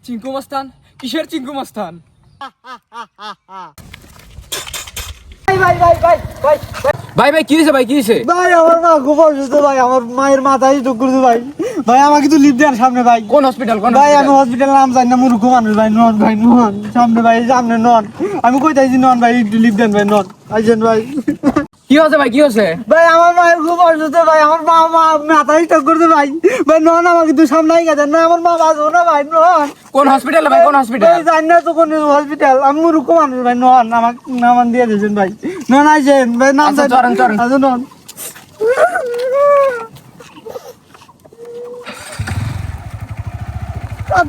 চিঙ্কু মাস্তান? কিসের চিঙ্কু মাস্তান? ভাই ভাই কি হয়েছে? ভাই কি হয়েছে? ভাই আমার মা খুব অসুস্থ ভাই, আমার মায়ের মাথায় টুক করছে ভাই। ভাই আমাকে একটু লিফট দেন সামনে ভাই। কোন হসপিটাল? কোন ভাই আমি হসপিটাল নাম জানি না, মূর্খ মানুষ ভাই। নন ভাই নন, সামনে ভাই, সামনে নন। আমি কই তাইছি নন ভাই, একটু লিফট দেন ভাই, নন আইছেন ভাই। কি হয়েছে ভাই? কি হয়েছে? ভাই আমার মায়ের খুব অসুস্থ ভাই, আমার মা মাথায় টুক করছে ভাই। ভাই নন আমাকে একটু সামনে আই গেছেন না, আমার মা বাঁচবো না ভাই, নন। কোন হসপিটালে ভাই? কোন হসপিটাল? ভাই জানি না তো কোন হসপিটাল, আমি মূর্খ মানুষ ভাই, নন আমাকে নামান দিয়ে দিয়েছেন ভাই। নন আইছেন ভাই, নাম আচ্ছা, চলেন, চলেন। আচ্ছা নন।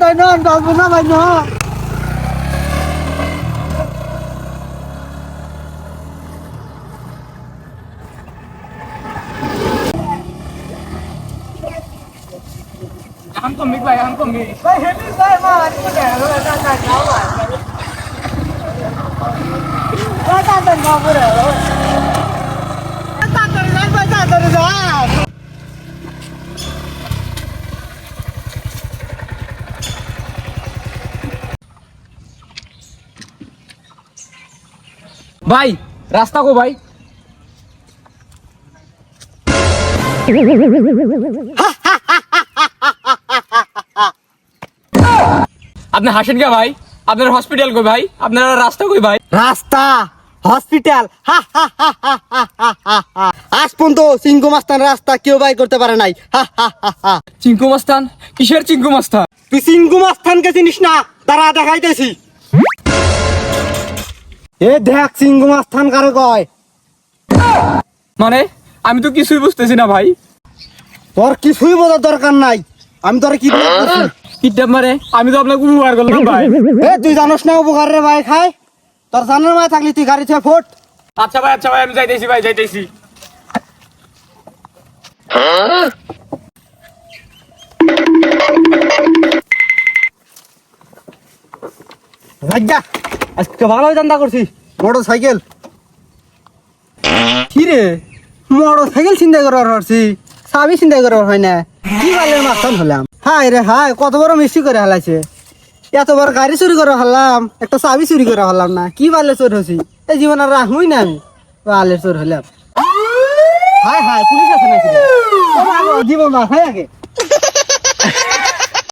তাই নন বাঁচবো না ভাই, নন। এখন কমবি ভাই, এখন কমবি। ভাই হেভি ভাই, মা আজকে গেল এটা না যাও ভাই। ভাই তাড়াতাড়ি না করে তাড়াতাড়ি যান ভাই, তাড়াতাড়ি যান। ভাই রাস্তা কো ভাই? আপনি হাসেন কে ভাই? আপনার হসপিটাল কই ভাই? আপনার রাস্তা কই ভাই? রাস্তা হসপিটাল, আজ পর্যন্ত চিঙ্কু মাস্তান রাস্তা কেউ বাই করতে পারে নাই। চিঙ্কু মাস্তান? কিসের চিঙ্কু মাস্তান? তুই চিঙ্কু মাস্তানকে চিনিস না? তারা দেখাইতেছি। এ দেখ চিঙ্কু মাস্তান কারে কয়। মানে আমি তো কিছুই বুঝতেছি না ভাই। তোর কিছুই বোঝার দরকার নাই, আমি তোর কি কিডন্যাপ মানে? আমি তো আপনাকে উপকার করলাম ভাই। এ তুই জানোস না উপকার রে ভাই খায়। তোর জানার মায় থাকলি তুই গাড়ি থেকে ফোট। আচ্ছা ভাই, আচ্ছা ভাই, আমি যাইতেছি ভাই, যাইতেছি। রাজ্জা আজকে ভালোই দান্দা করছি। মোটর সাইকেল কি রে? মোটর সাইকেল চিন্তা করার হচ্ছি, চাবি চিন্তা করার হয় না। কি বালের মাস্তান হলাম? হাই রে হাই, কত বড় মিষ্টি করে হালাইছে। এত বড় গাড়ি চুরি করে হলাম, একটা চাবি চুরি করে হলাম না। কি বালে চোর হচ্ছি, এই জীবন আর রাখবই না আমি। বালের চোর হলাম। হাই হাই, পুলিশ আছে নাকি? জীবন না, হাই আগে